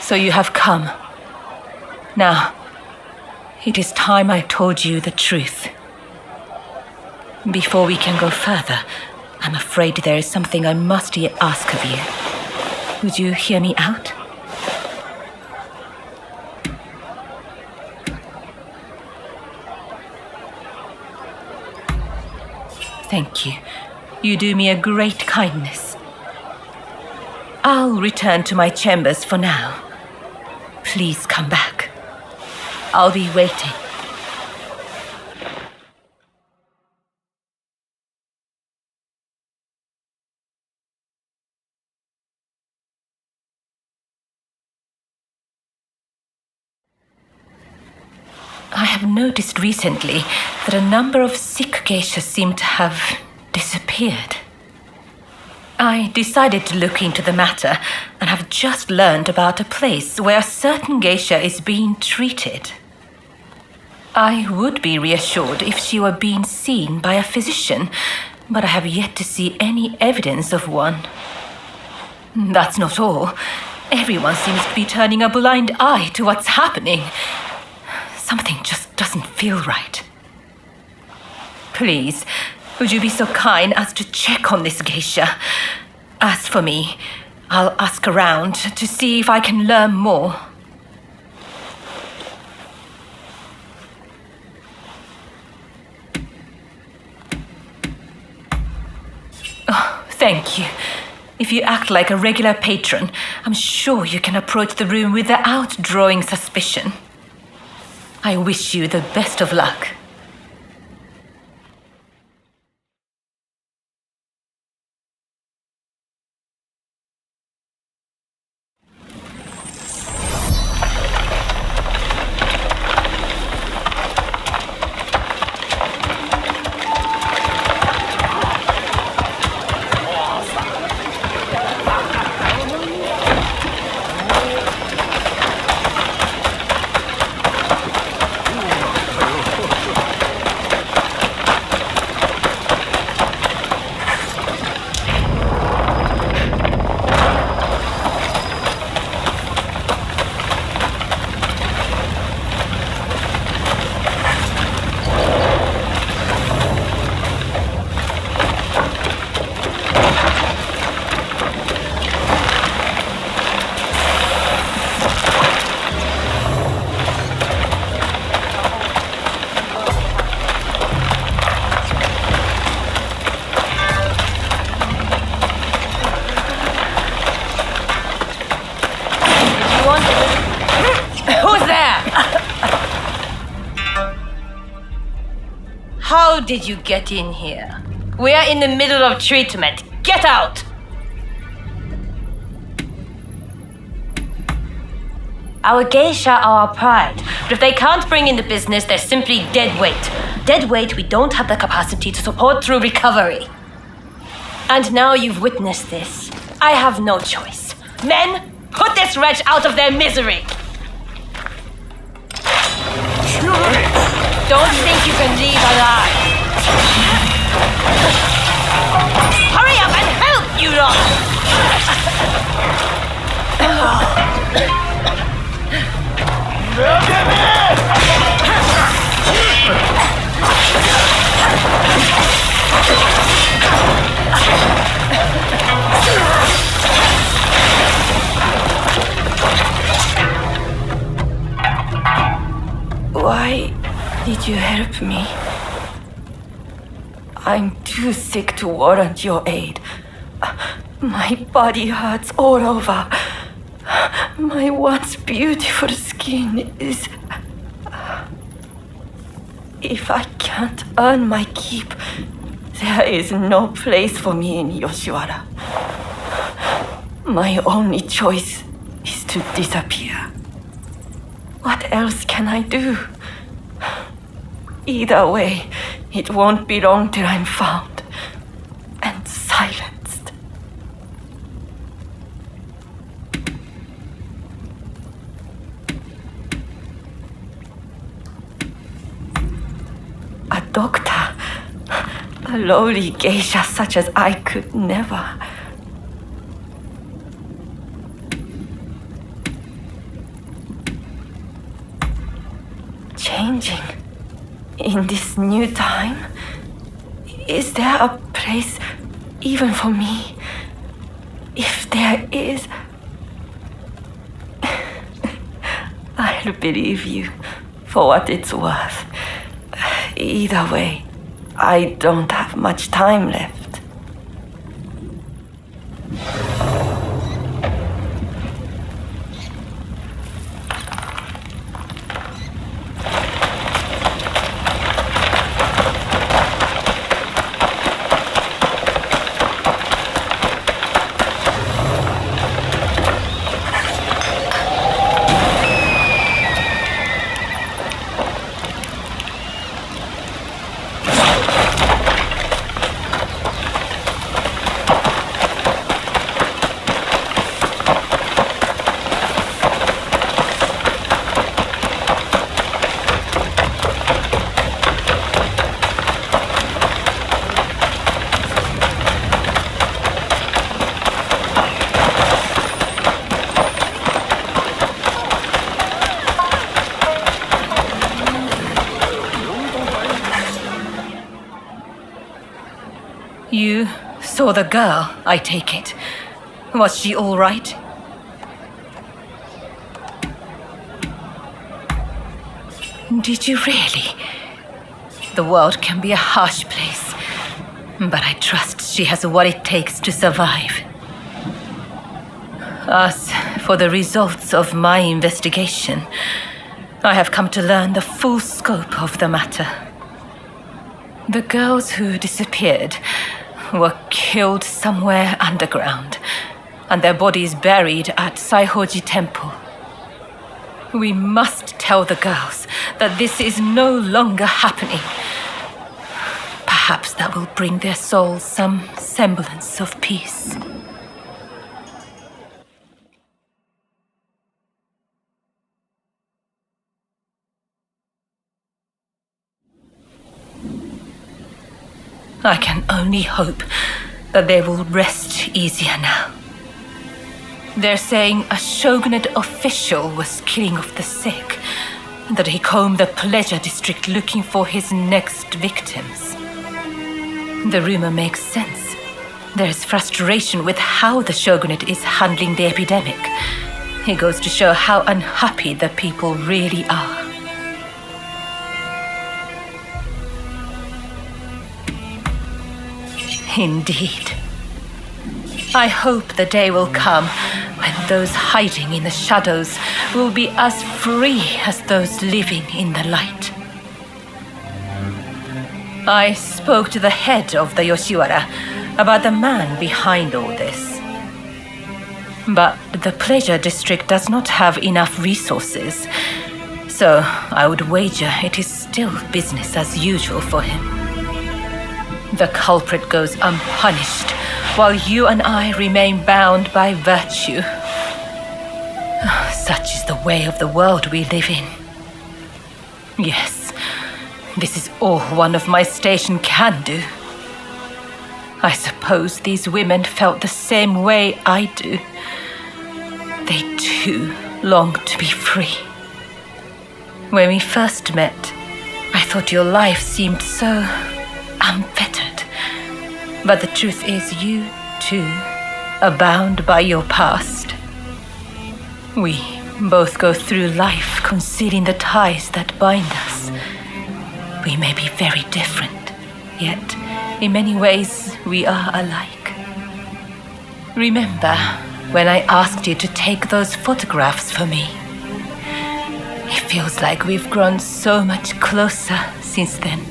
So you have come. Now, it is time I told you the truth. Before we can go further, I'm afraid there is something I must yet ask of you. Would you hear me out? Thank you. You do me a great kindness. I'll return to my chambers for now. Please come back. I'll be waiting. I have noticed recently that a number of sick geishas seem to have disappeared. I decided to look into the matter and have just learned about a place where a certain geisha is being treated. I would be reassured if she were being seen by a physician, but I have yet to see any evidence of one. That's not all. Everyone seems to be turning a blind eye to what's happening. Something just doesn't feel right. Please, would you be so kind as to check on this geisha? As for me, I'll ask around to see if I can learn more. Oh, thank you. If you act like a regular patron, I'm sure you can approach the room without drawing suspicion. I wish you the best of luck. How did you get in here? We are in the middle of treatment. Get out! Our geisha are our pride, but if they can't bring in the business, they're simply dead weight. Dead weight we don't have the capacity to support through recovery. And now you've witnessed this. I have no choice. Men, put this wretch out of their misery! Don't think you can leave alive! Hurry up and help, you lot! Why did you help me? I'm too sick to warrant your aid. My body hurts all over. My once beautiful skin is... If I can't earn my keep, there is no place for me in Yoshiwara. My only choice is to disappear. What else can I do? Either way, it won't be long till I'm found and silenced. A doctor, a lowly geisha such as I could never. Changing in this new time? Is there a place even for me? If there is, I'll believe you for what it's worth. Either way, I don't have much time left. You saw the girl, I take it. Was she all right? Did you really? The world can be a harsh place, but I trust she has what it takes to survive. As for the results of my investigation, I have come to learn the full scope of the matter. The girls who disappeared were killed somewhere underground, and their bodies buried at Saihoji Temple. We must tell the girls that this is no longer happening. Perhaps that will bring their souls some semblance of peace. I can only hope that they will rest easier now. They're saying a shogunate official was killing off the sick, that he combed the pleasure district looking for his next victims. The rumor makes sense. There is frustration with how the shogunate is handling the epidemic. It goes to show how unhappy the people really are. Indeed. I hope the day will come when those hiding in the shadows will be as free as those living in the light. I spoke to the head of the Yoshiwara about the man behind all this. But the pleasure district does not have enough resources, so I would wager it is still business as usual for him. The culprit goes unpunished, while you and I remain bound by virtue Such is the way of the world we live in. Yes, this is all one of my station can do. I suppose these women felt the same way I do. They too long to be free. When we first met, I thought your life seemed so unfettered. But the truth is you, too, are bound by your past. We both go through life concealing the ties that bind us. We may be very different, yet in many ways we are alike. Remember when I asked you to take those photographs for me? It feels like we've grown so much closer since then.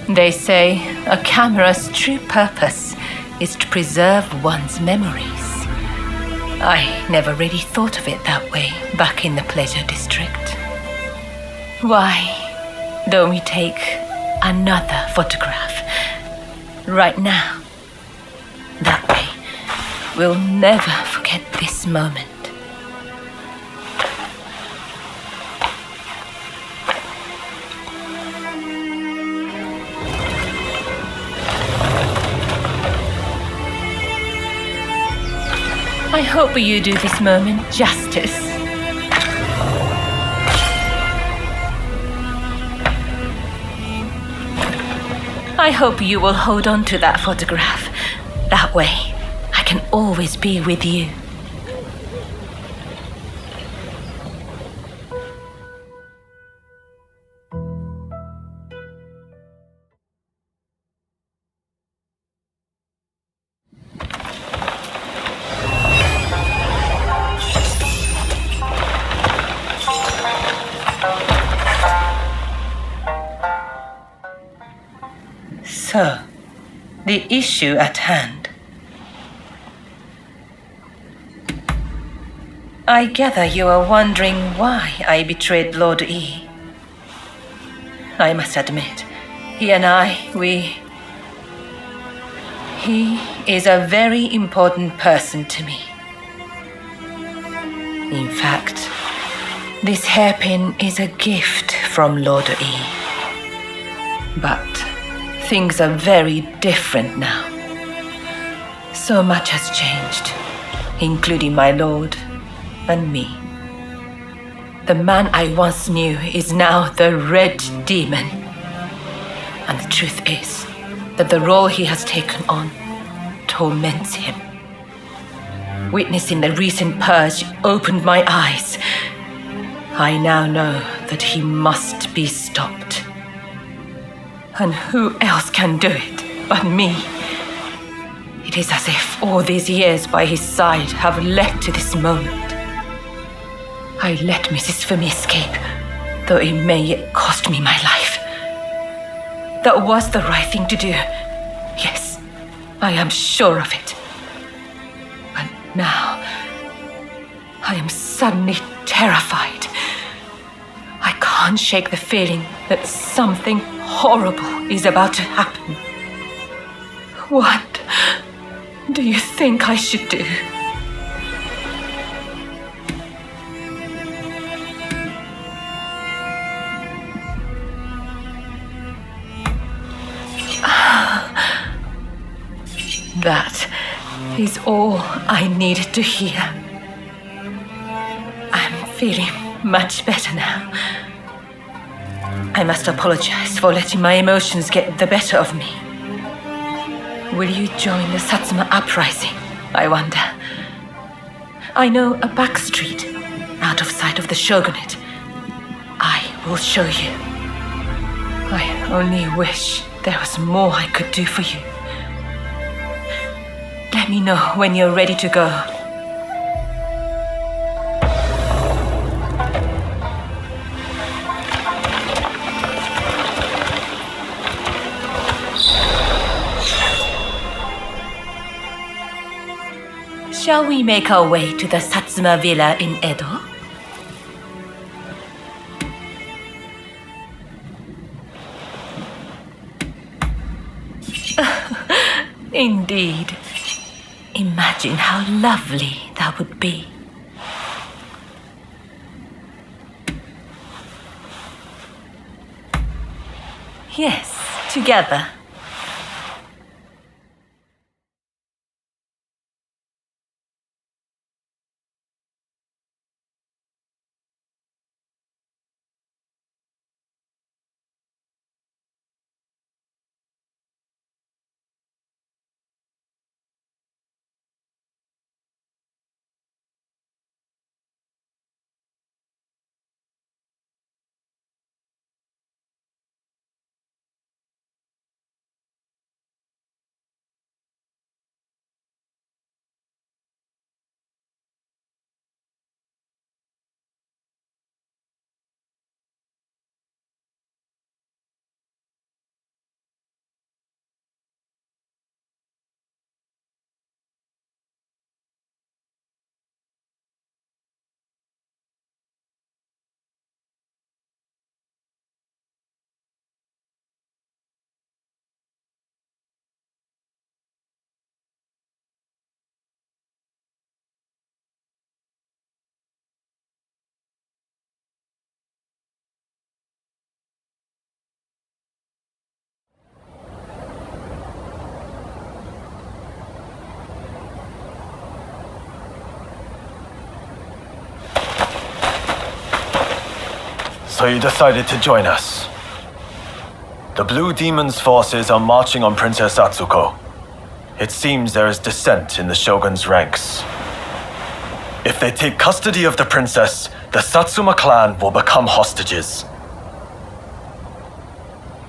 They say a camera's true purpose is to preserve one's memories. I never really thought of it that way back in the Pleasure District. Why don't we take another photograph right now? That way, we'll never forget this moment. I hope you do this moment justice. I hope you will hold on to that photograph. That way, I can always be with you. So, the issue at hand. I gather you are wondering why I betrayed Lord E. I must admit, he is a very important person to me. In fact, this hairpin is a gift from Lord E. But things are very different now. So much has changed, including my lord and me. The man I once knew is now the Red Demon. And the truth is that the role he has taken on torments him. Witnessing the recent purge opened my eyes. I now know that he must be stopped. And who else can do it but me? It is as if all these years by his side have led to this moment. I let Mrs. Fumi escape, though it may yet cost me my life. That was the right thing to do. Yes, I am sure of it. But now, I am suddenly terrified. I can't shake the feeling that something horrible is about to happen. What do you think I should do? That is all I needed to hear. I'm feeling much better now. I must apologize for letting my emotions get the better of me. Will you join the Satsuma uprising, I wonder? I know a back street, out of sight of the shogunate. I will show you. I only wish there was more I could do for you. Let me know when you're ready to go. Shall we make our way to the Satsuma villa in Edo? Indeed. Imagine how lovely that would be. Yes, together. So you decided to join us. The Blue Demon's forces are marching on Princess Atsuko. It seems there is dissent in the Shogun's ranks. If they take custody of the princess, the Satsuma clan will become hostages.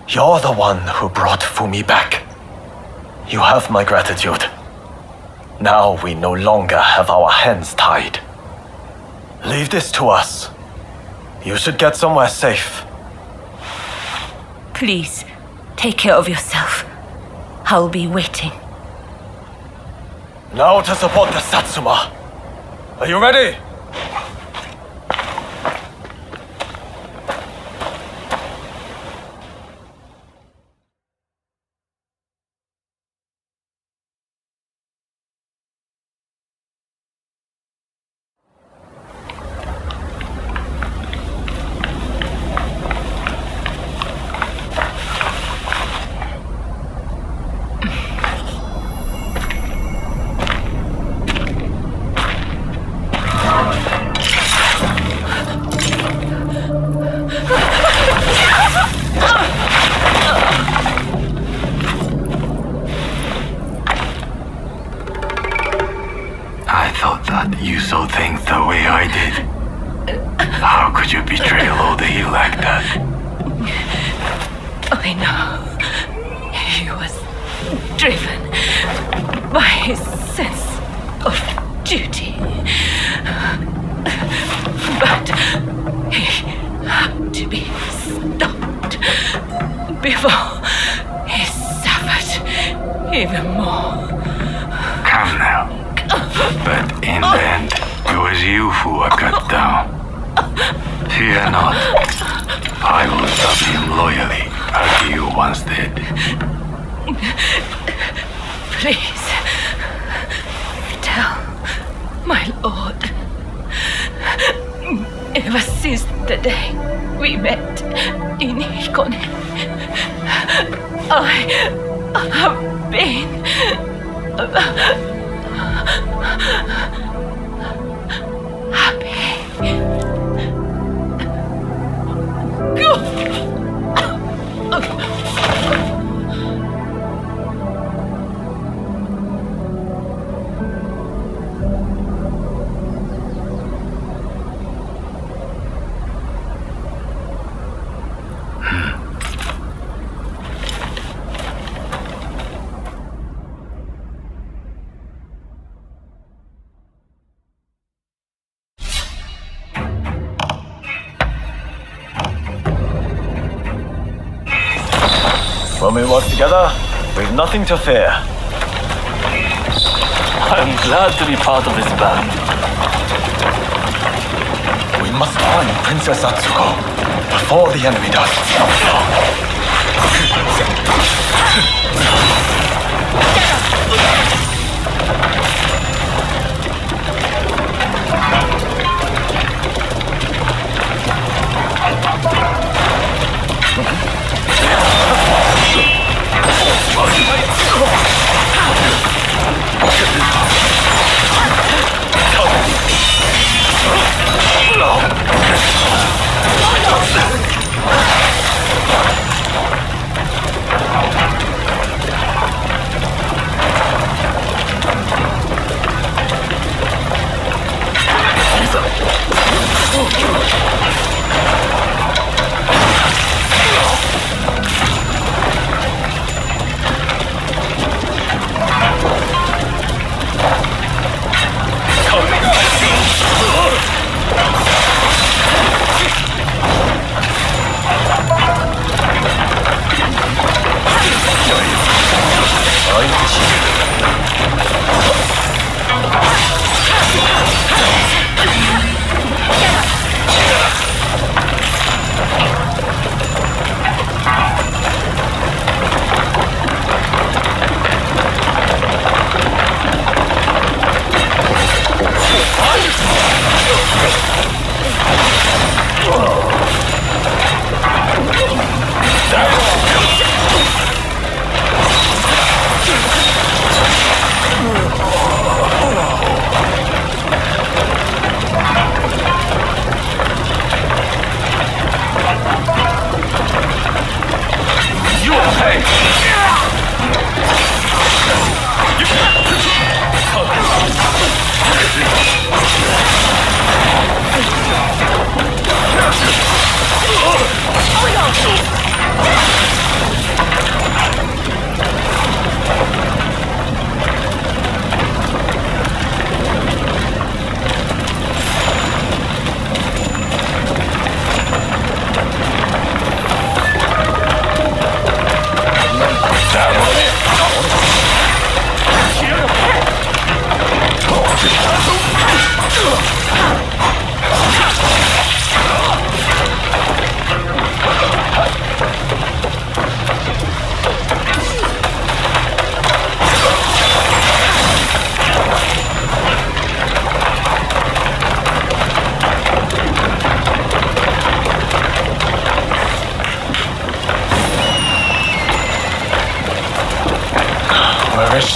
You're the one who brought Fumi back. You have my gratitude. Now we no longer have our hands tied. Leave this to us. You should get somewhere safe. Please, take care of yourself. I'll be waiting. Now to support the Satsuma. Are you ready? You saw things the way I did. How could you betray Lodi like that? I know. He was driven by his sense of duty. But he had to be stopped before he suffered even more. Come now. But in the end, it was you who were cut down. Fear not. I will serve him loyally, as you once did. Please, tell my lord. Ever since the day we met in Hikone, I have been happy. When we work together, we've nothing to fear. I'm glad to be part of this band. We must find Princess Atsuko before the enemy does.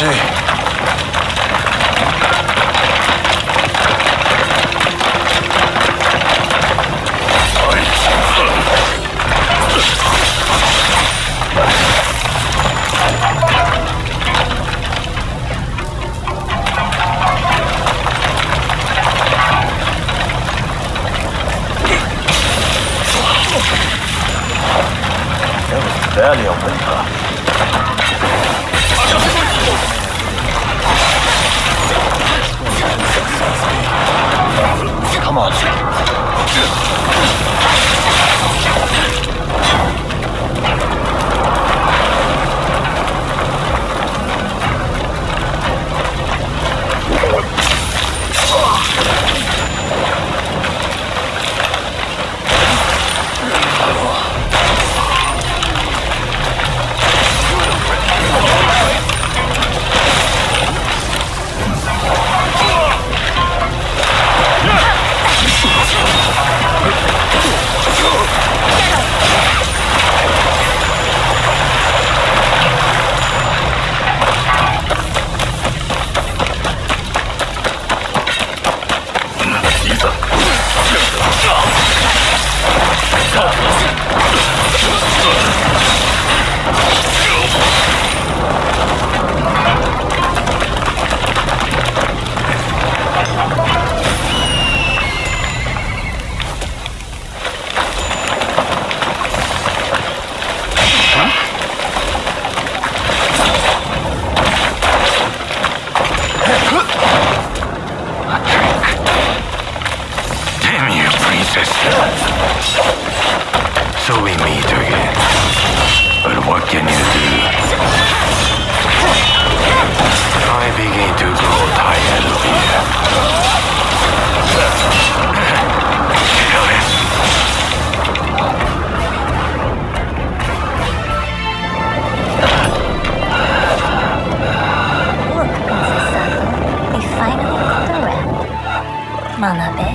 she? There was barely a whimper. Come on. So we meet again. But what can you do? I begin to grow tired of here. Kill Look, Princess Sato, we finally got the rat. Manabe.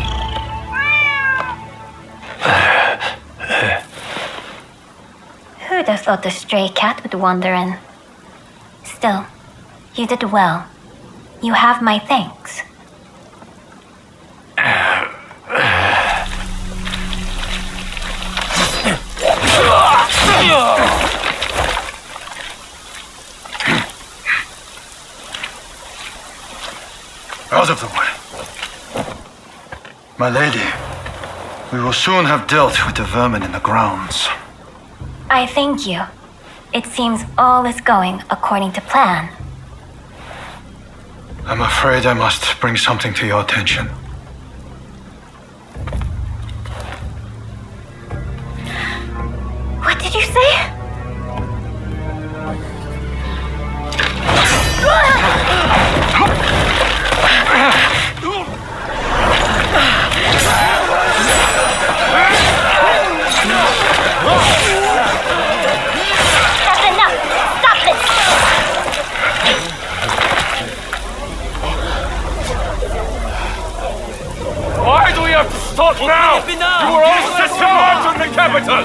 Who'd have thought the stray cat would wander in? Still, you did well. You have my thanks. Out of the way. My lady, we will soon have dealt with the vermin in the grounds. I thank you. It seems all is going according to plan. I'm afraid I must bring something to your attention. What did you say? That's enough! Stop this! Why do we have to stop now? You were all set to march on the capital!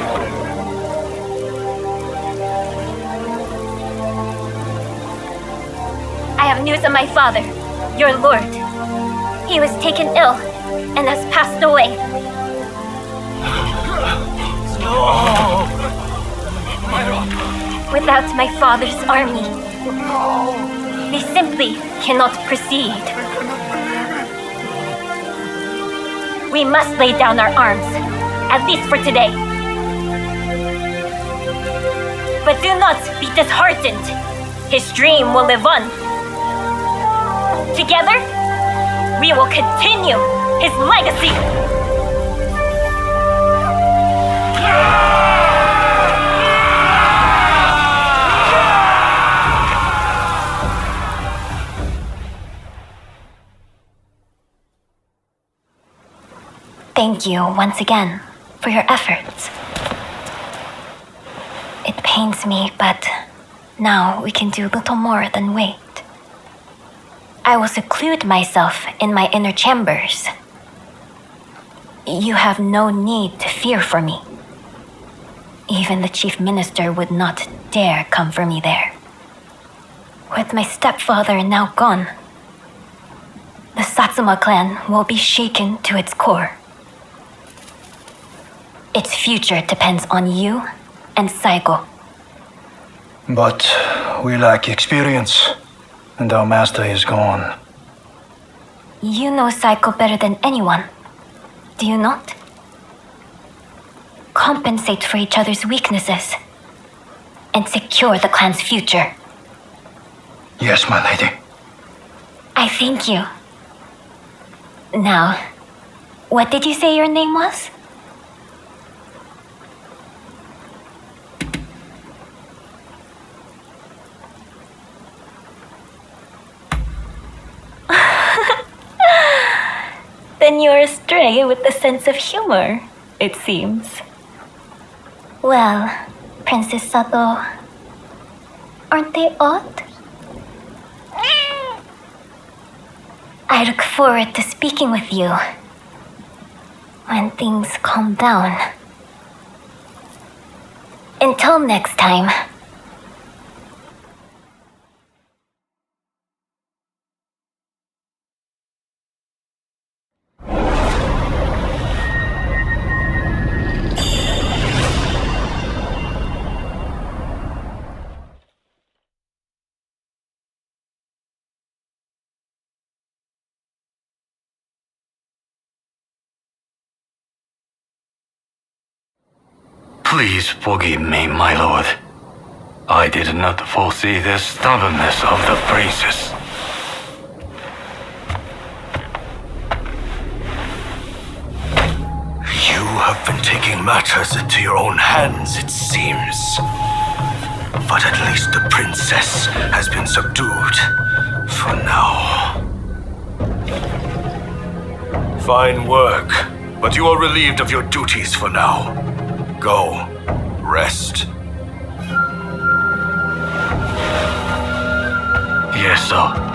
I have news of my father, your lord. He was taken ill and has passed away. Without my father's army, they simply cannot proceed. We must lay down our arms, at least for today. But do not be disheartened. His dream will live on. Together, we will continue his legacy. Thank you once again for your efforts. It pains me, but now we can do little more than wait. I will seclude myself in my inner chambers. You have no need to fear for me. Even the chief minister would not dare come for me there. What with my stepfather now gone, the Satsuma clan will be shaken to its core. Its future depends on you and Saigo. But we lack experience, and our master is gone. You know Saigo better than anyone, do you not? Compensate for each other's weaknesses and secure the clan's future. Yes, my lady. I thank you. Now, what did you say your name was? Then you're a stray with a sense of humor, it seems. Well, Princess Sato, aren't they odd? I look forward to speaking with you when things calm down. Until next time. Please forgive me, my lord. I did not foresee the stubbornness of the princess. You have been taking matters into your own hands, it seems. But at least the princess has been subdued. For now. Fine work, but you are relieved of your duties for now. Go. Rest. Yes, sir.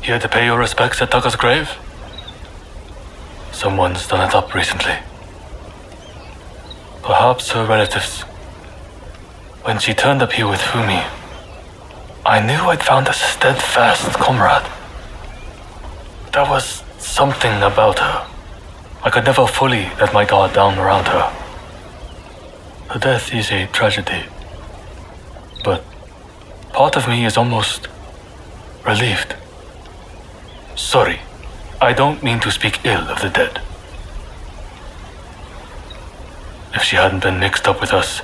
Here to pay your respects at Taka's grave? Someone's done it up recently. Perhaps her relatives. When she turned up here with Fumi, I knew I'd found a steadfast comrade. There was something about her. I could never fully let my guard down around her. Her death is a tragedy, but part of me is almost relieved. Sorry, I don't mean to speak ill of the dead. If she hadn't been mixed up with us,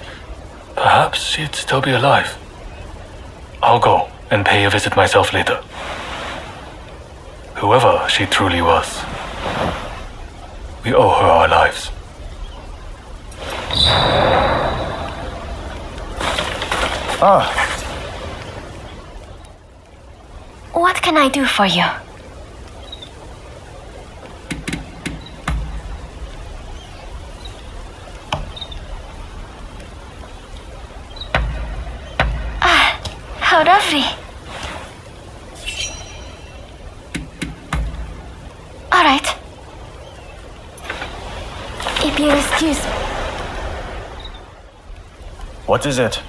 perhaps she'd still be alive. I'll go and pay a visit myself later. Whoever she truly was, we owe her our lives. What can I do for you? How lovely. All right. If you excuse me. What is it?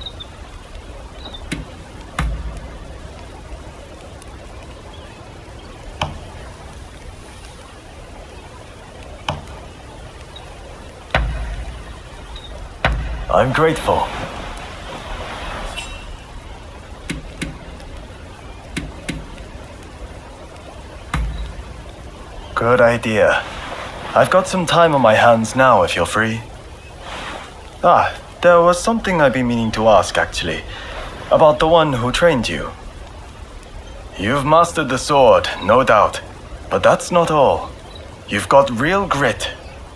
I'm grateful. Good idea. I've got some time on my hands now if you're free. There was something I've been meaning to ask actually. About the one who trained you. You've mastered the sword, no doubt. But that's not all. You've got real grit.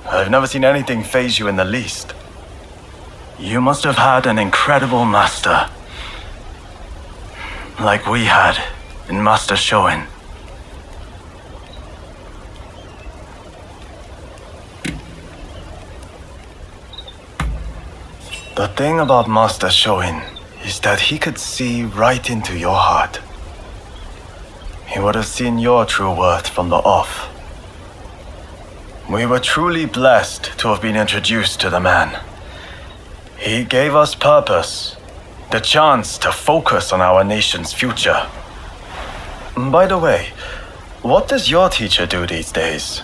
I've never seen anything faze you in the least. You must have had an incredible master. Like we had in Master Shoin. The thing about Master Shoin is that he could see right into your heart. He would have seen your true worth from the off. We were truly blessed to have been introduced to the man. He gave us purpose, the chance to focus on our nation's future. By the way, what does your teacher do these days?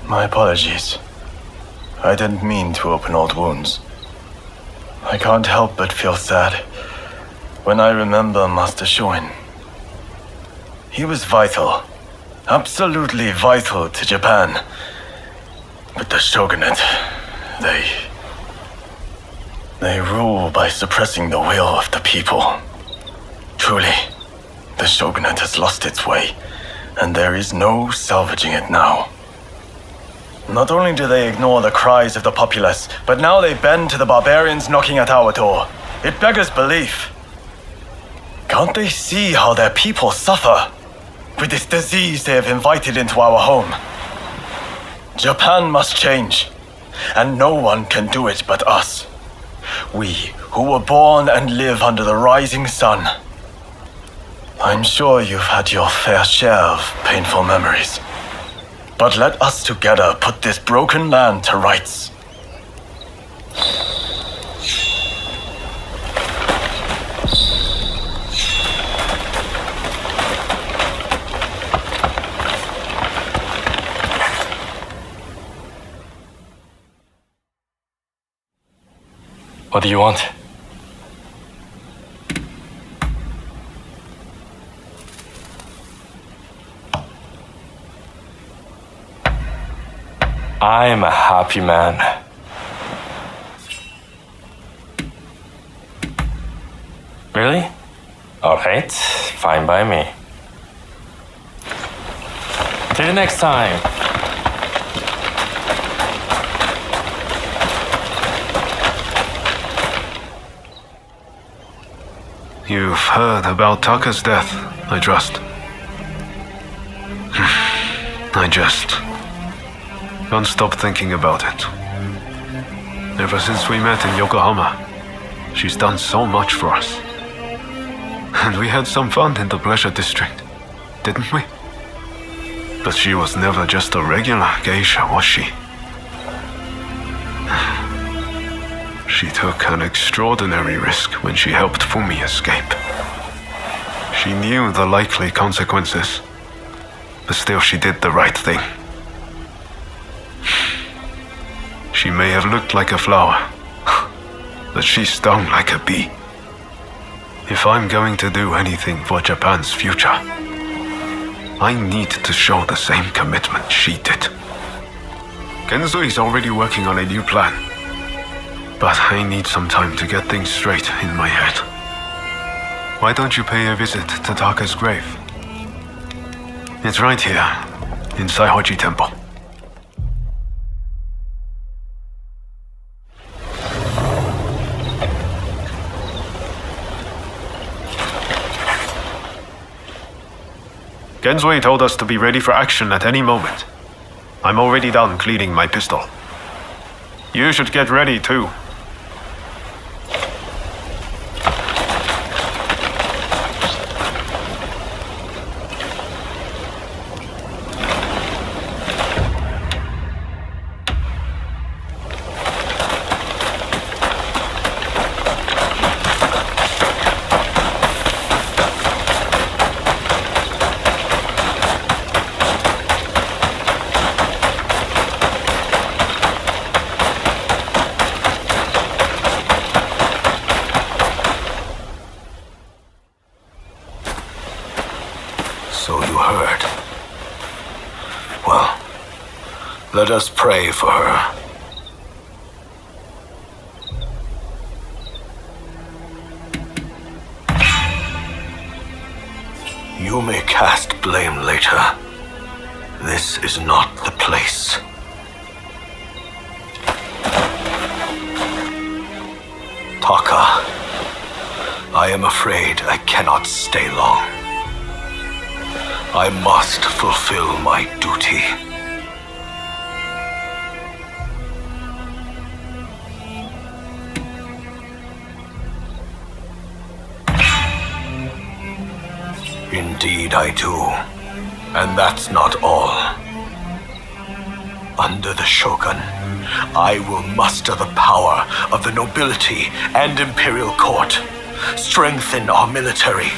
My apologies. I didn't mean to open old wounds. I can't help but feel sad when I remember Master Shoin. He was vital, absolutely vital to Japan. But the shogunate, they rule by suppressing the will of the people. Truly, the shogunate has lost its way, and there is no salvaging it now. Not only do they ignore the cries of the populace, but now they bend to the barbarians knocking at our door. It beggars belief. Can't they see how their people suffer with this disease they have invited into our home? Japan must change, and no one can do it but us. We, who were born and live under the rising sun. I'm sure you've had your fair share of painful memories. But let us together put this broken land to rights. What do you want? I'm a happy man. Really? Alright, fine by me. Till the next time. You've heard about Taka's death, I trust. Can't stop thinking about it. Ever since we met in Yokohama, she's done so much for us. And we had some fun in the pleasure district, didn't we? But she was never just a regular geisha, was she? She took an extraordinary risk when she helped Fumi escape. She knew the likely consequences, but still she did the right thing. She may have looked like a flower, but she stung like a bee. If I'm going to do anything for Japan's future, I need to show the same commitment she did. Kenzo is already working on a new plan, but I need some time to get things straight in my head. Why don't you pay a visit to Taka's grave? It's right here, in Saihoji Temple. Genswei told us to be ready for action at any moment. I'm already done cleaning my pistol. You should get ready too. So you heard. Well, let us pray for her. You may cast blame later. This is not the place. Taka, I am afraid I cannot stay long. I must fulfill my duty. Indeed I do. And that's not all. Under the Shogun, I will muster the power of the nobility and imperial court, strengthen our military,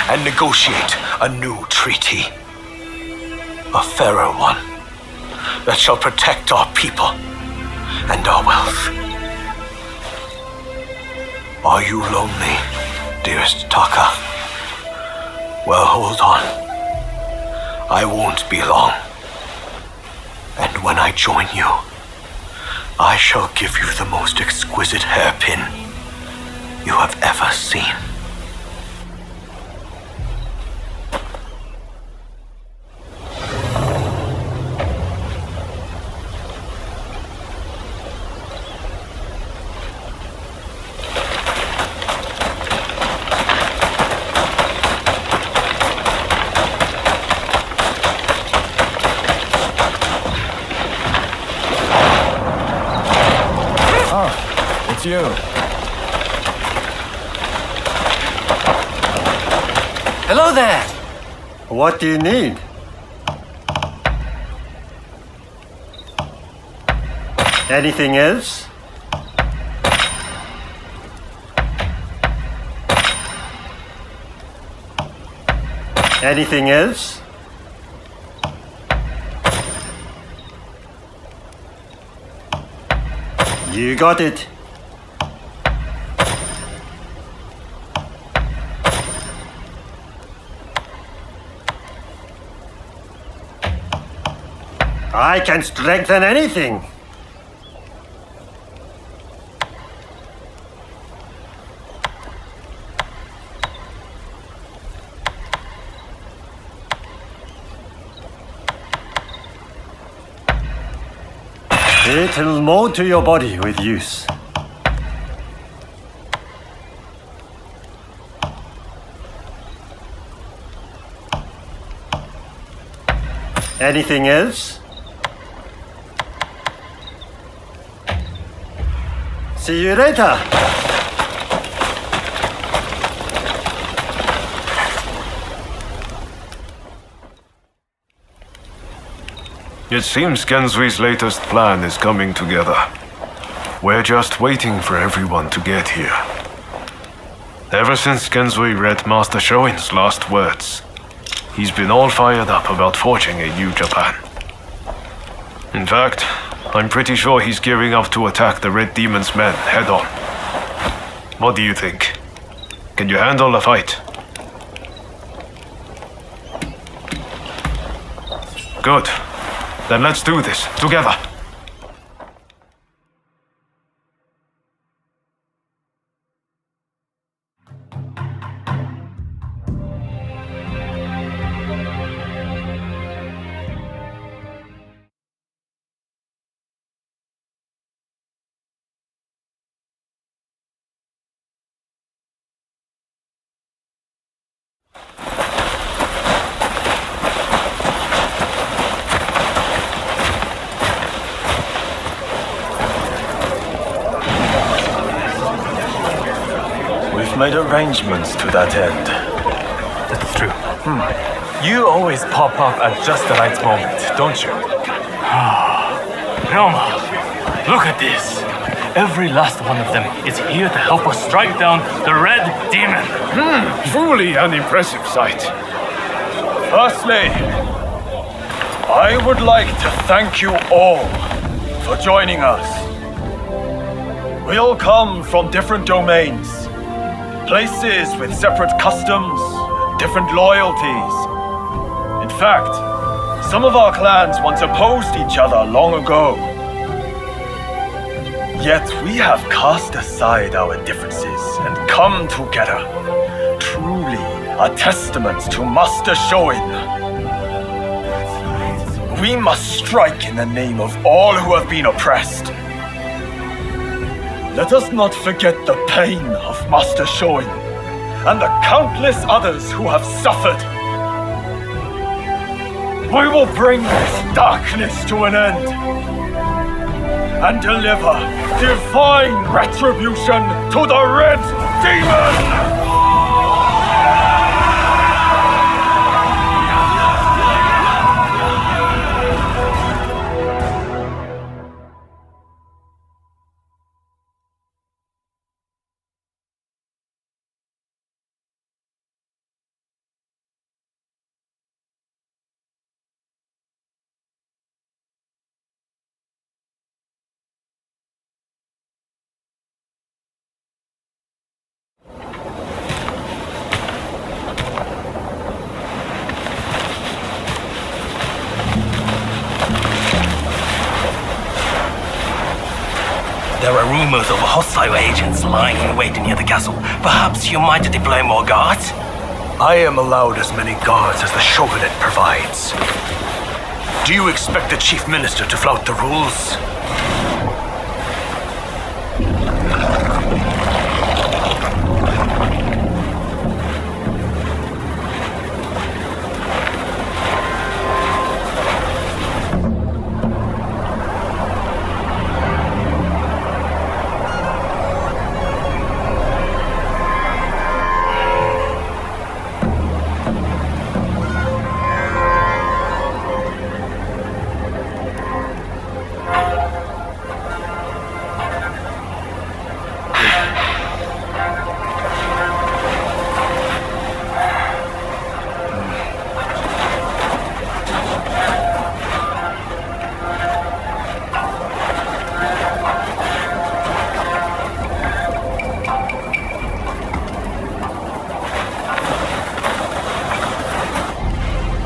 and negotiate a new treaty. A fairer one that shall protect our people and our wealth. Are you lonely, dearest Taka? Well, hold on. I won't be long. And when I join you, I shall give you the most exquisite hairpin you have ever seen. It's you. Hello there! What do you need? Anything else? Anything else? You got it. I can strengthen anything. It'll mold to your body with use. Anything else? See you later. It seems Genzui's latest plan is coming together. We're just waiting for everyone to get here. Ever since Genzui read Master Shoin's last words, he's been all fired up about forging a new Japan. In fact, I'm pretty sure he's gearing up to attack the Red Demon's men head on. What do you think? Can you handle a fight? Good. Then let's do this, together. Made arrangements to that end. That's true. You always pop up at just the right moment, don't you? Ryoma, look at this. Every last one of them is here to help us strike down the Red Demon. Truly an impressive sight. Firstly, I would like to thank you all for joining us. We all come from different domains, places with separate customs, different loyalties. In fact, some of our clans once opposed each other long ago. Yet we have cast aside our differences and come together. Truly a testament to Master Shoin. We must strike in the name of all who have been oppressed. Let us not forget the pain of Master Shoin and the countless others who have suffered. We will bring this darkness to an end and deliver divine retribution to the Red Demon! There are rumors of hostile agents lying in wait near the castle. Perhaps you might deploy more guards? I am allowed as many guards as the shogunate provides. Do you expect the chief minister to flout the rules?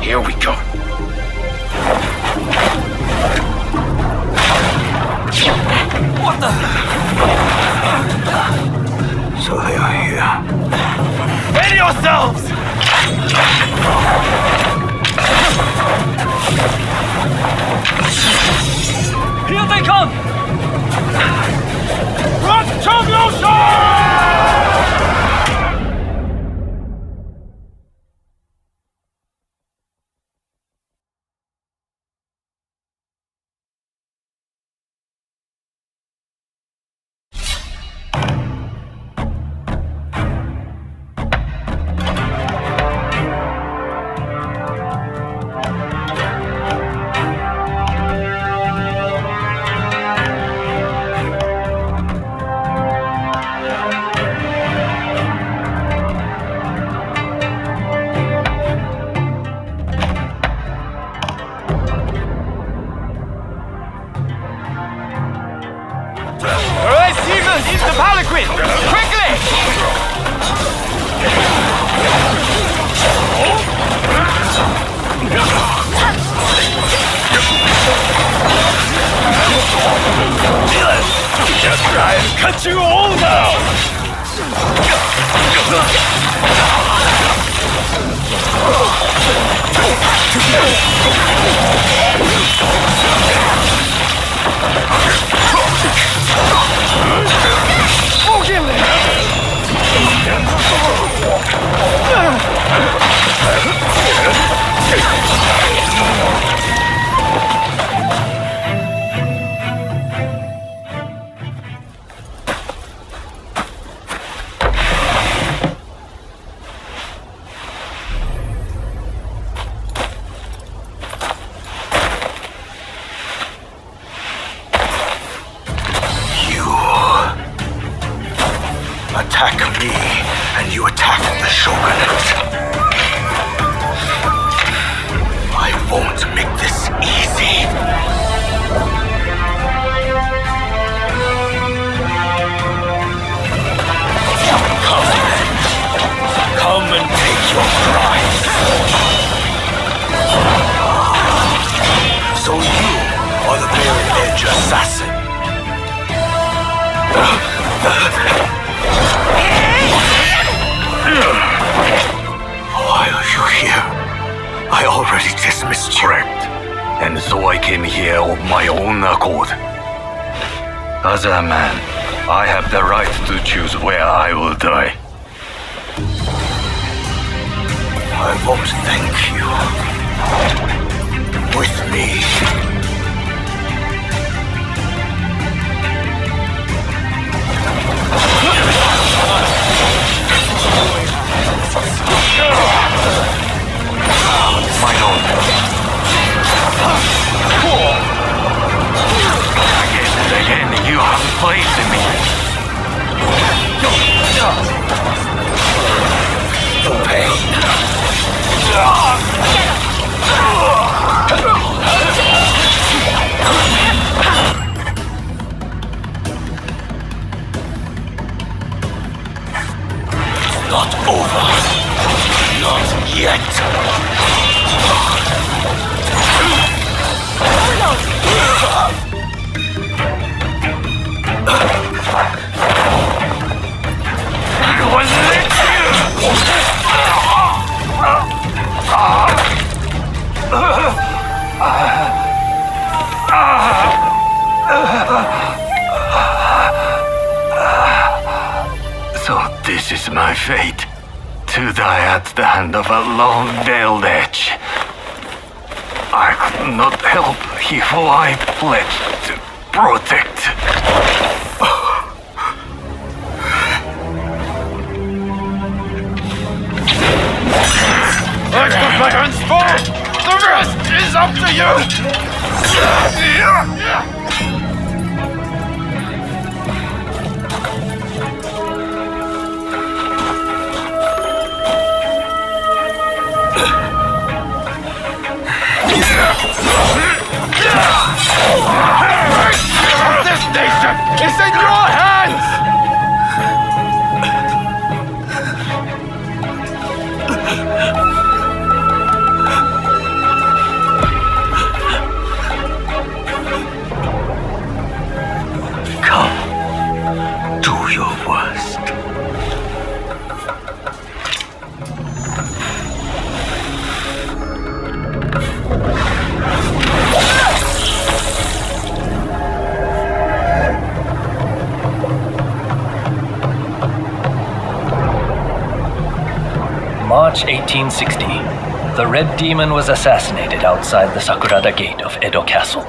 Here we go. What the? So they are here. Ready yourselves! Here they come! Retribution! cut you all down! Attack me, and you attack the shogunate. I won't make this easy. Come then. Come and take your prize. So you are the very edge assassin. Why are you here? I already dismissed you. Correct. And so I came here of my own accord. As a man, I have the right to choose where I will die. I won't thank you. With me. My lord. Again and again, you have placed in me. The pain. Not over. Not yet. So this is my fate, to die at the hand of a long-veiled edge. I could not help who I pledged to protect. I've got my hands full! The rest is up to you! This nation is in your hands! Come, do your worst. March 1860. The Red Demon was assassinated outside the Sakurada Gate of Edo Castle.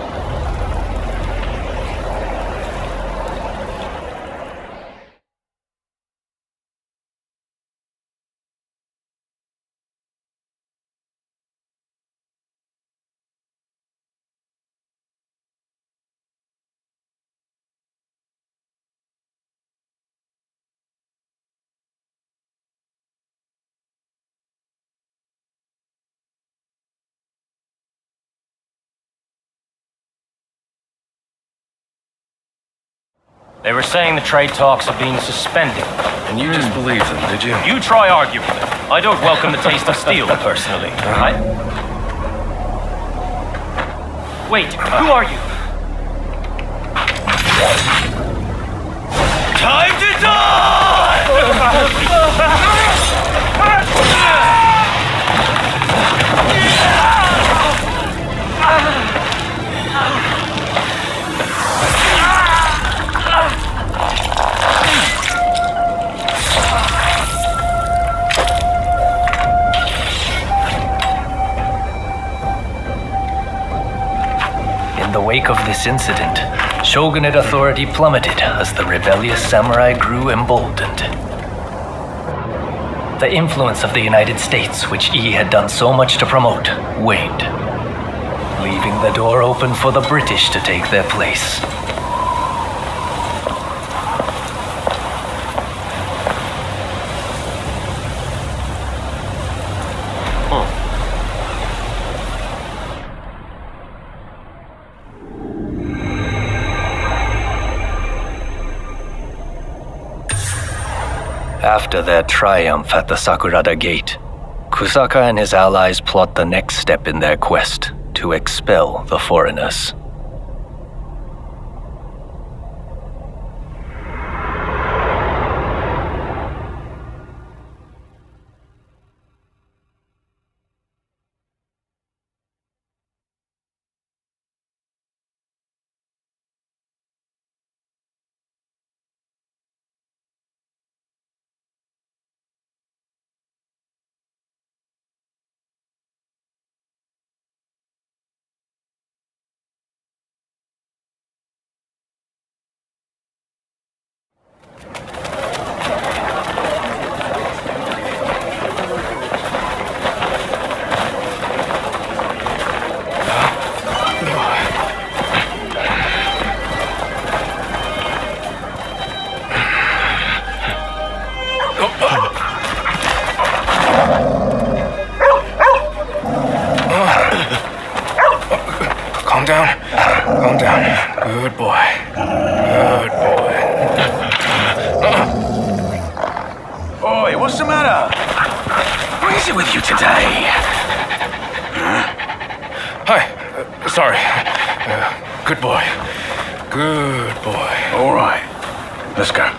They were saying the trade talks are being suspended. And you just believed them, did you? You try arguing them. I don't welcome the taste of steel, personally. Wait, who are you? Time to die! In the wake of this incident, shogunate authority plummeted as the rebellious samurai grew emboldened. The influence of the United States, which Yi had done so much to promote, waned, leaving the door open for the British to take their place. After their triumph at the Sakurada Gate, Kusaka and his allies plot the next step in their quest to expel the foreigners. Calm down. Calm down. Good boy. Good boy. Oi, what's the matter? What is it with you today? Hi. Sorry. Good boy. Good boy. All right. Let's go.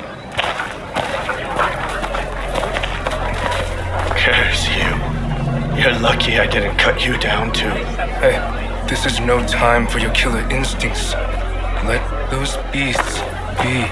Curse you. You're lucky I didn't cut you down too. Hey, this is no time for your killer instincts. Let those beasts be.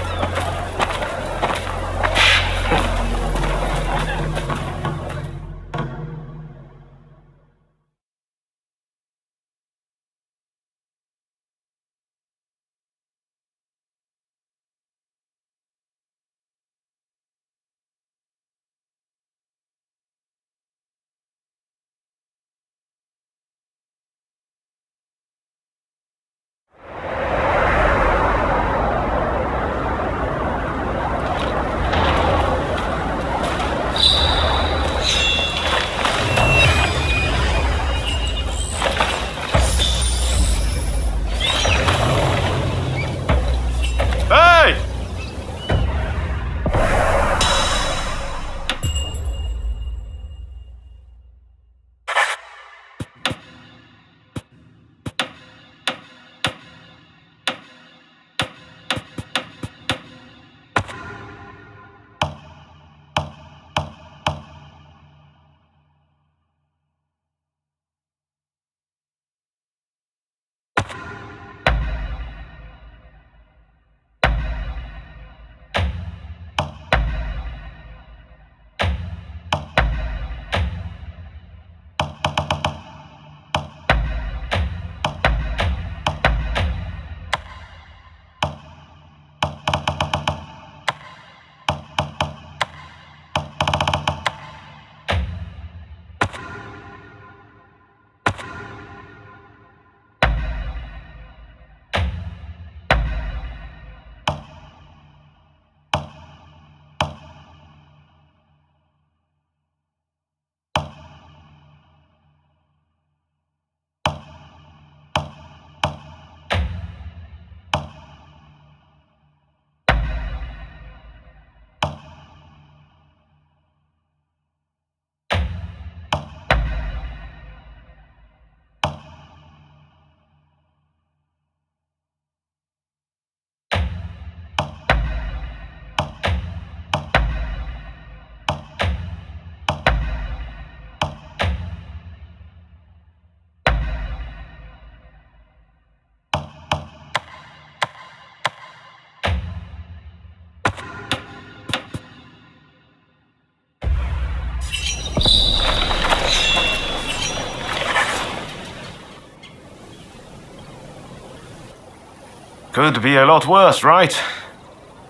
Could be a lot worse, right?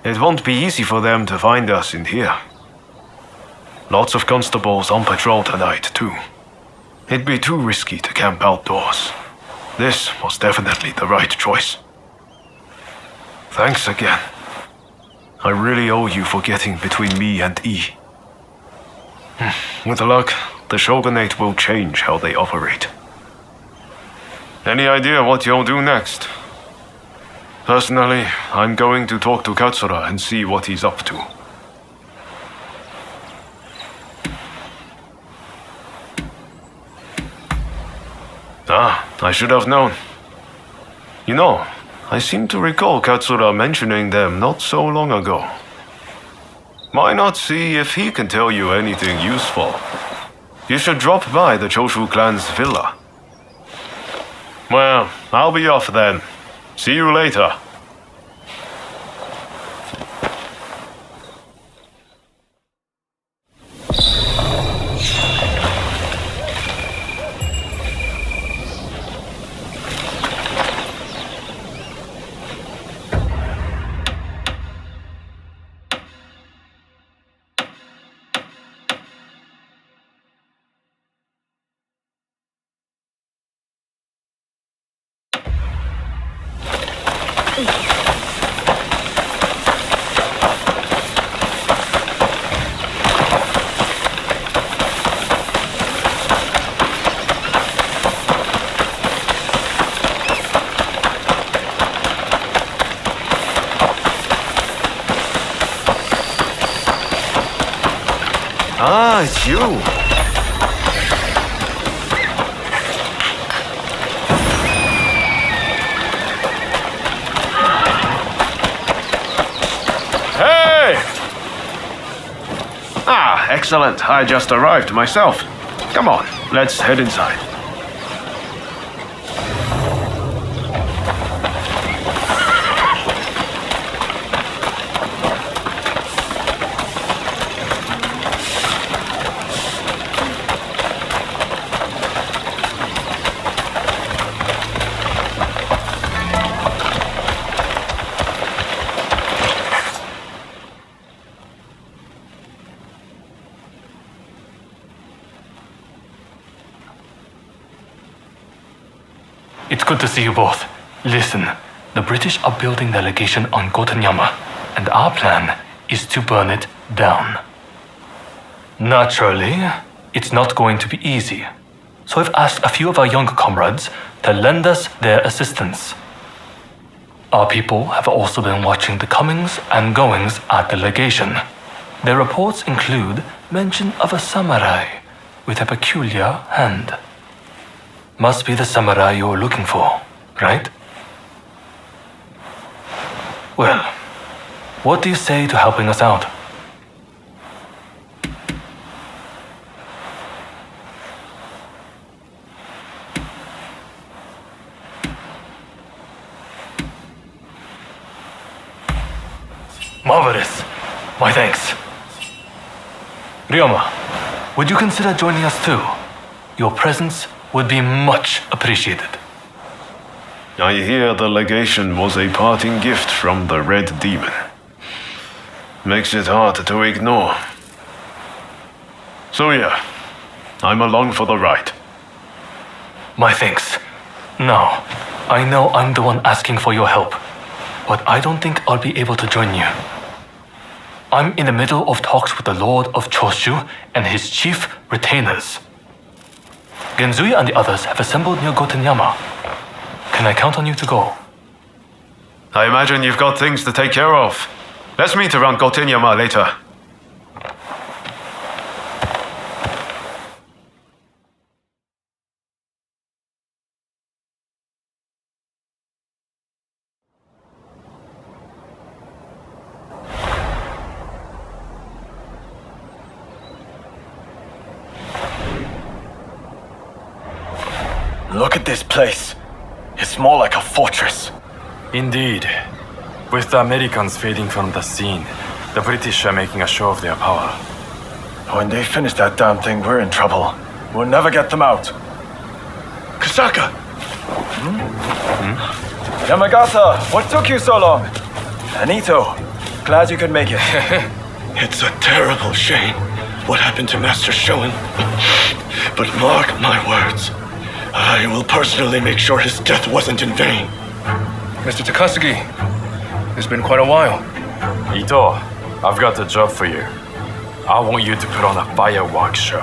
It won't be easy for them to find us in here. Lots of constables on patrol tonight, too. It'd be too risky to camp outdoors. This was definitely the right choice. Thanks again. I really owe you for getting between me and E. With luck, the Shogunate will change how they operate. Any idea what you'll do next? Personally, I'm going to talk to Katsura and see what he's up to. I should have known. You know, I seem to recall Katsura mentioning them not so long ago. Why not see if he can tell you anything useful? You should drop by the Choshu clan's villa. Well, I'll be off then. See you later. Ah, it's you. Hey! Ah, excellent. I just arrived myself. Come on, let's head inside. It's good to see you both. Listen, the British are building their legation on Gotenyama, and our plan is to burn it down. Naturally, it's not going to be easy, so I've asked a few of our younger comrades to lend us their assistance. Our people have also been watching the comings and goings at the legation. Their reports include mention of a samurai with a peculiar hand. Must be the samurai you're looking for, right? Well, what do you say to helping us out? Marvelous. My thanks. Ryoma, would you consider joining us too? Your presence would be much appreciated. I hear the legation was a parting gift from the Red Demon. Makes it hard to ignore. So yeah, I'm along for the ride. My thanks. Now, I know I'm the one asking for your help, but I don't think I'll be able to join you. I'm in the middle of talks with the Lord of Choshu and his chief retainers. Genzuya and the others have assembled near Gotenyama. Can I count on you to go? I imagine you've got things to take care of. Let's meet around Gotenyama later. Look at this place. It's more like a fortress. Indeed. With the Americans fading from the scene, the British are making a show of their power. When they finish that damn thing, we're in trouble. We'll never get them out. Kasaka! Yamagata, what took you so long? Anito, glad you could make it. It's a terrible shame what happened to Master Shoin. But mark my words, I will personally make sure his death wasn't in vain. Mr. Takasugi, it's been quite a while. Ito, I've got a job for you. I want you to put on a fireworks show.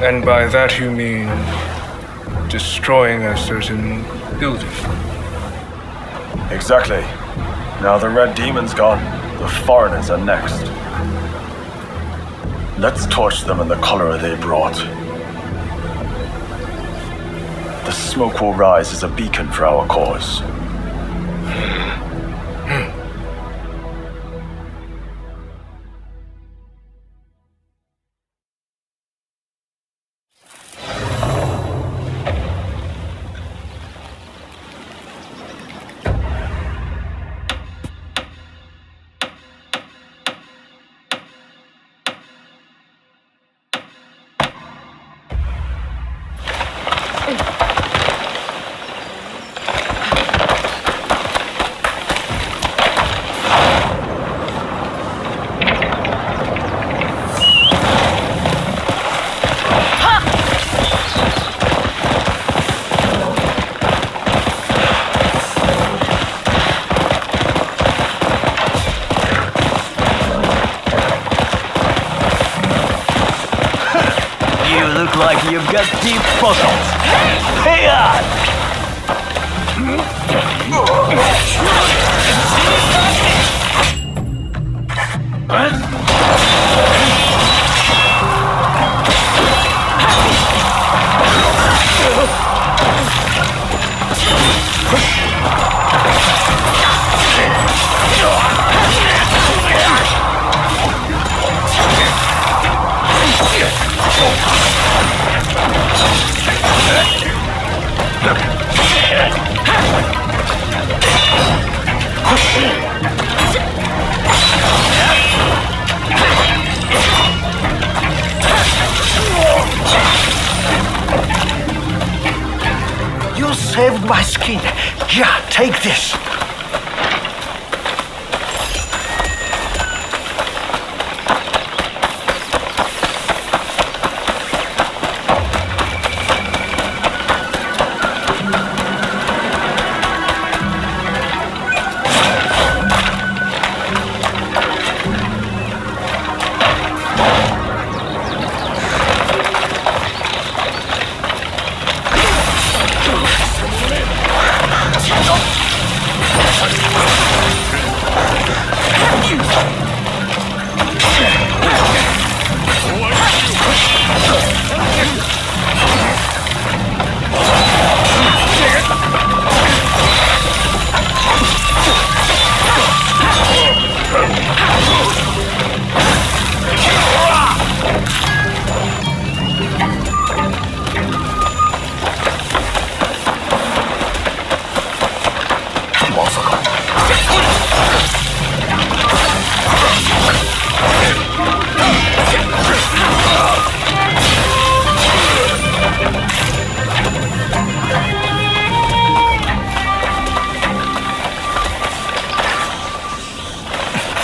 And by that you mean destroying a certain building. Exactly. Now the Red Demon's gone, the foreigners are next. Let's torch them in the color they brought. The smoke will rise as a beacon for our cause. Like you've got deep pockets. Hey on! You saved my skin. Yeah, take this.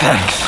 Thanks.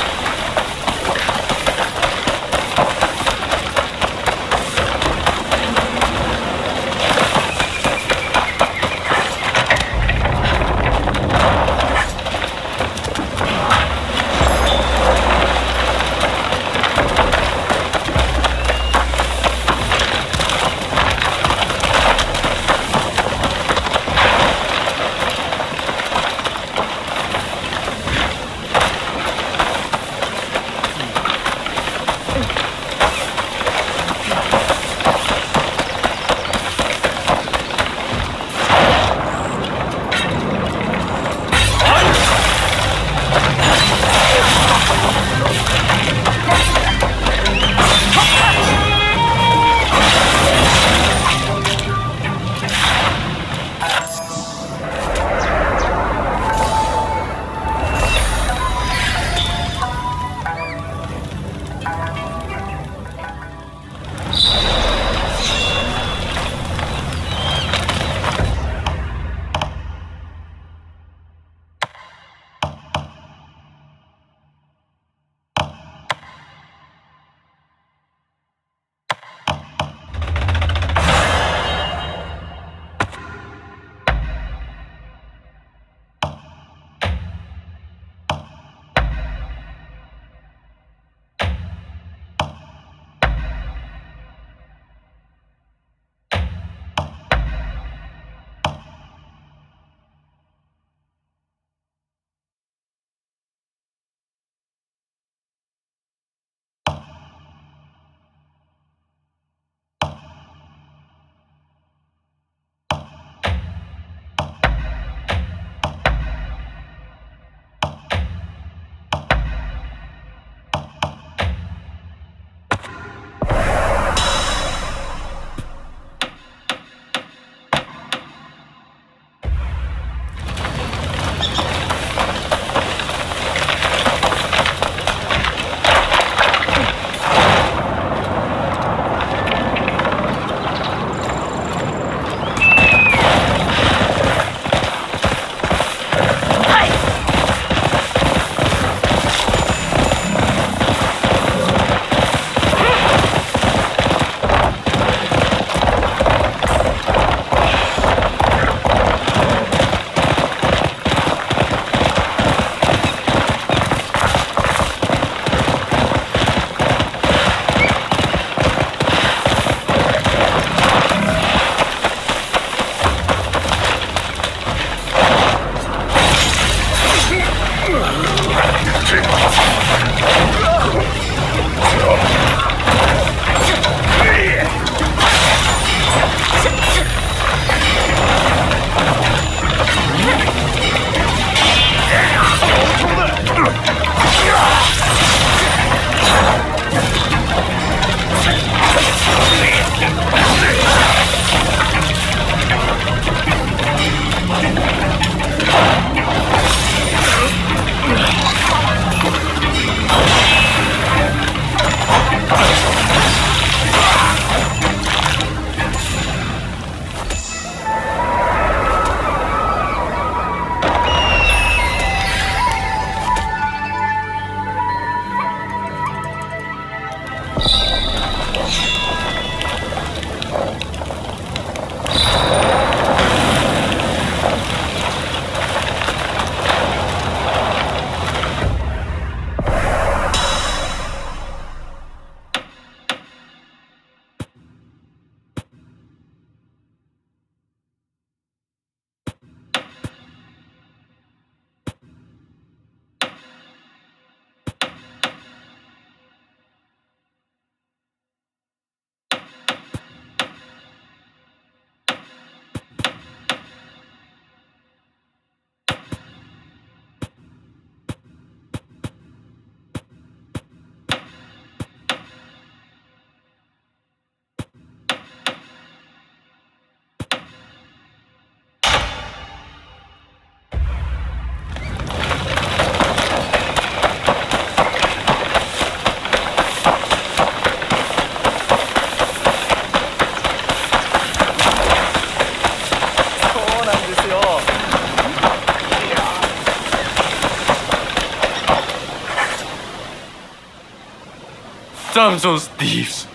Damn those thieves.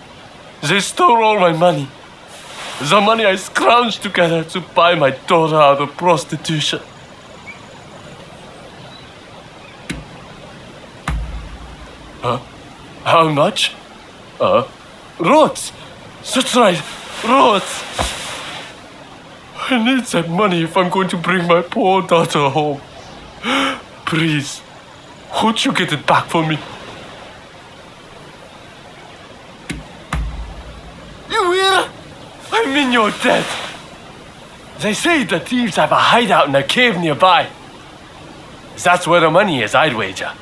They stole all my money. The money I scrounged together to buy my daughter out of prostitution. Huh? How much? Rods! That's right, rods! I need that money if I'm going to bring my poor daughter home. Please, won't you get it back for me? You will? I mean you're dead. They say the thieves have a hideout in a cave nearby. That's where the money is, I'd wager.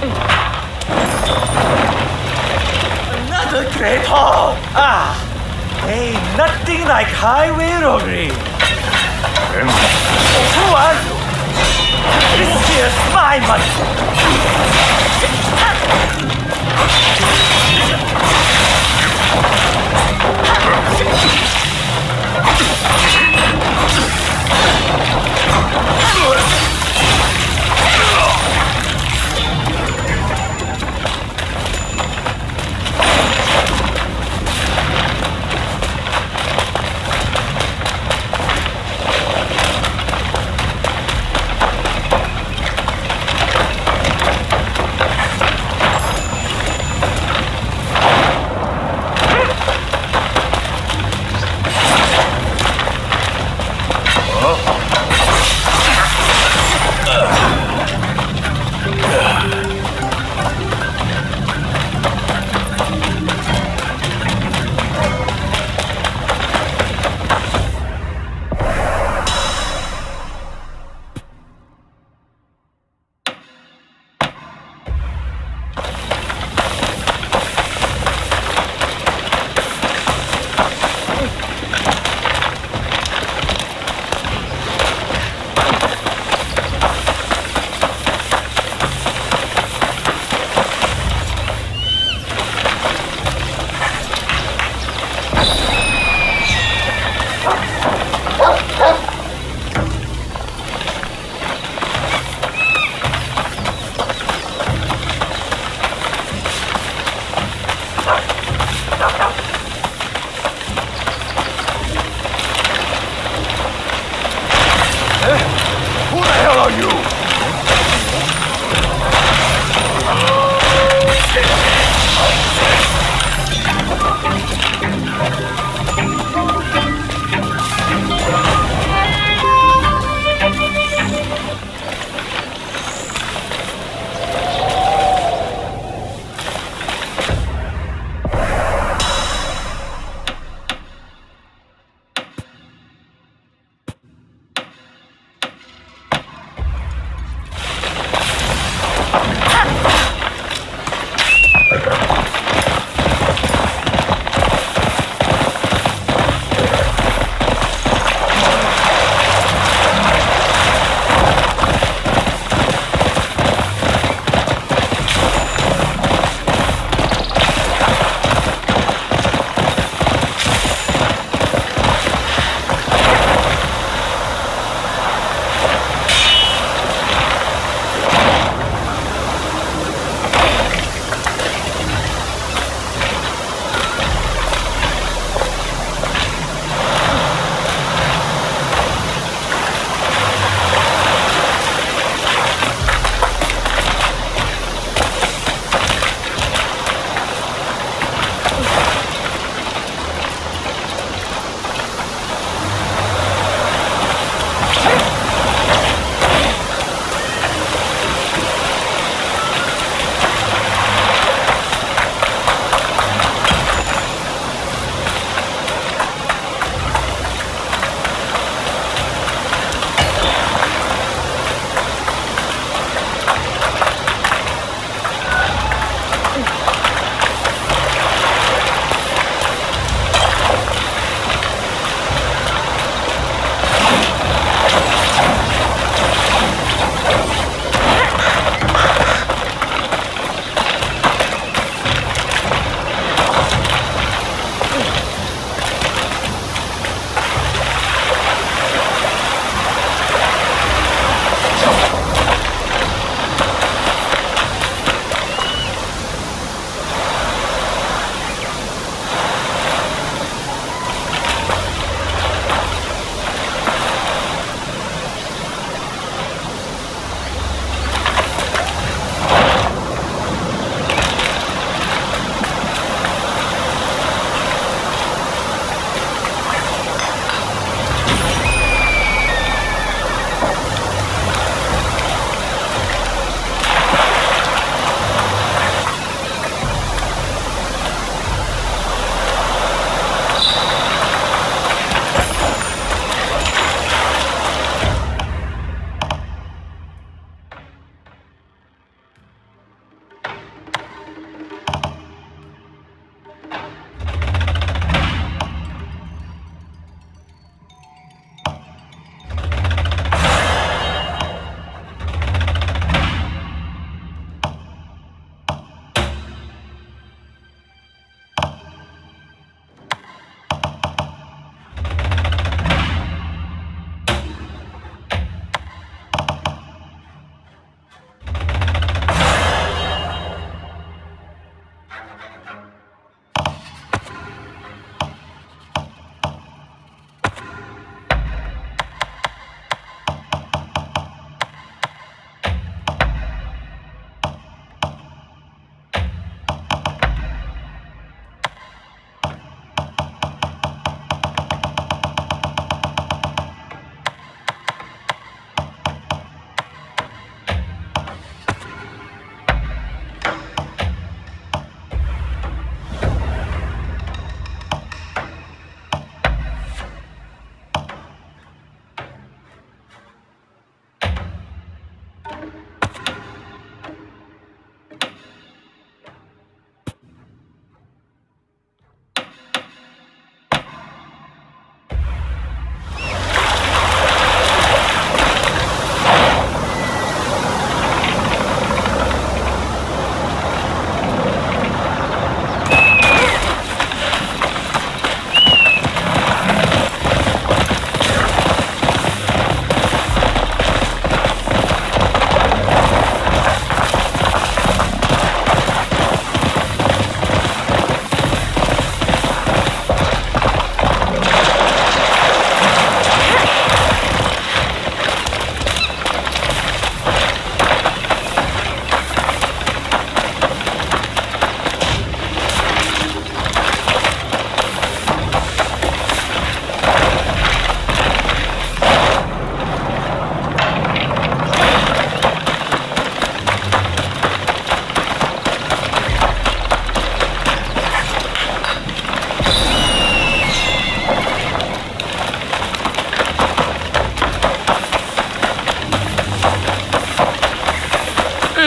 Another great haul! Ah! Hey, nothing like highway robbery! Who are you? This here's my money!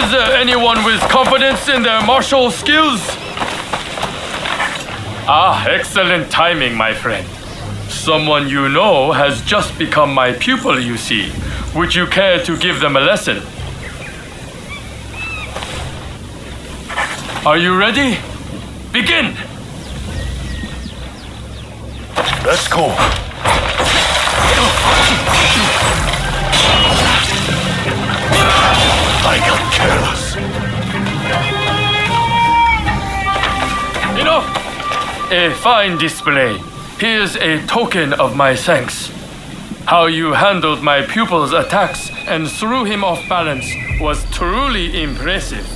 Is there anyone with confidence in their martial skills? Ah, excellent timing, my friend. Someone you know has just become my pupil, you see. Would you care to give them a lesson? Are you ready? Begin! Let's go. I got careless. Enough! A fine display. Here's a token of my thanks. How you handled my pupil's attacks and threw him off balance was truly impressive.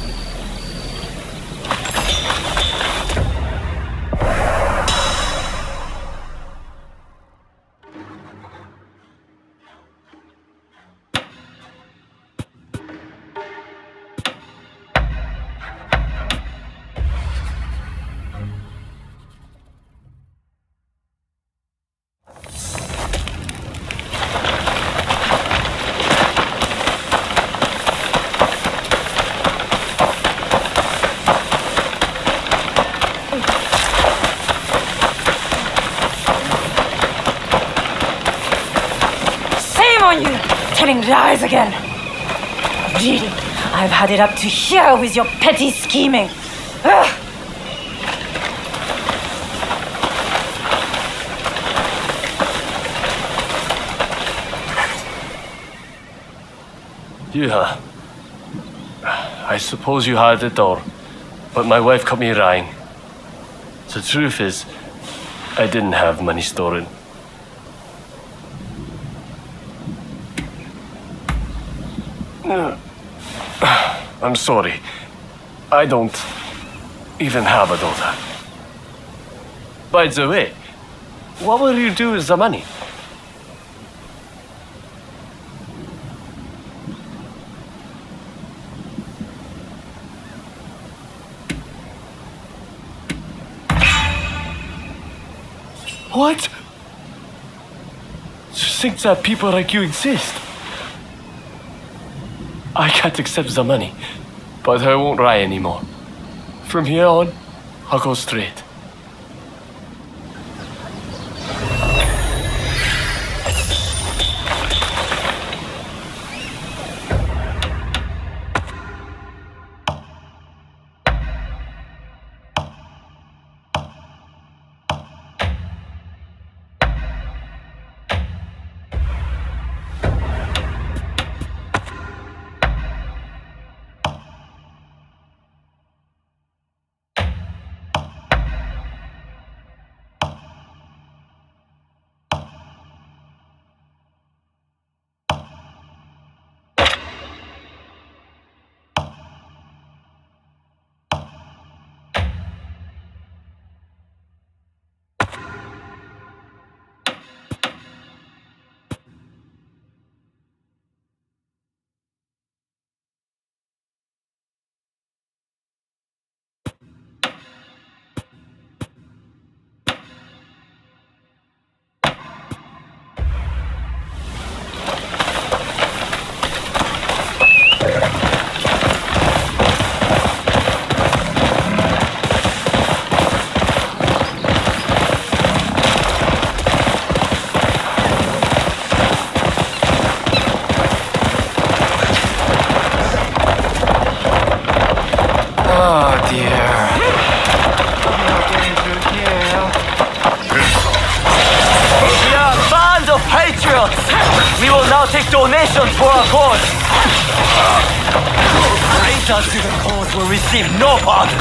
On you, telling lies again. Really, I've had it up to here with your petty scheming. Ugh. Yeah. I suppose you had it all, but my wife cut me lying. The truth is, I didn't have money stolen. I'm sorry. I don't even have a daughter. By the way, what will you do with the money? What? You think that people like you exist? I can't accept the money, but I won't lie anymore. From here on, I'll go straight. We will now take donations for our cause. Traitors to the cause will receive no pardon.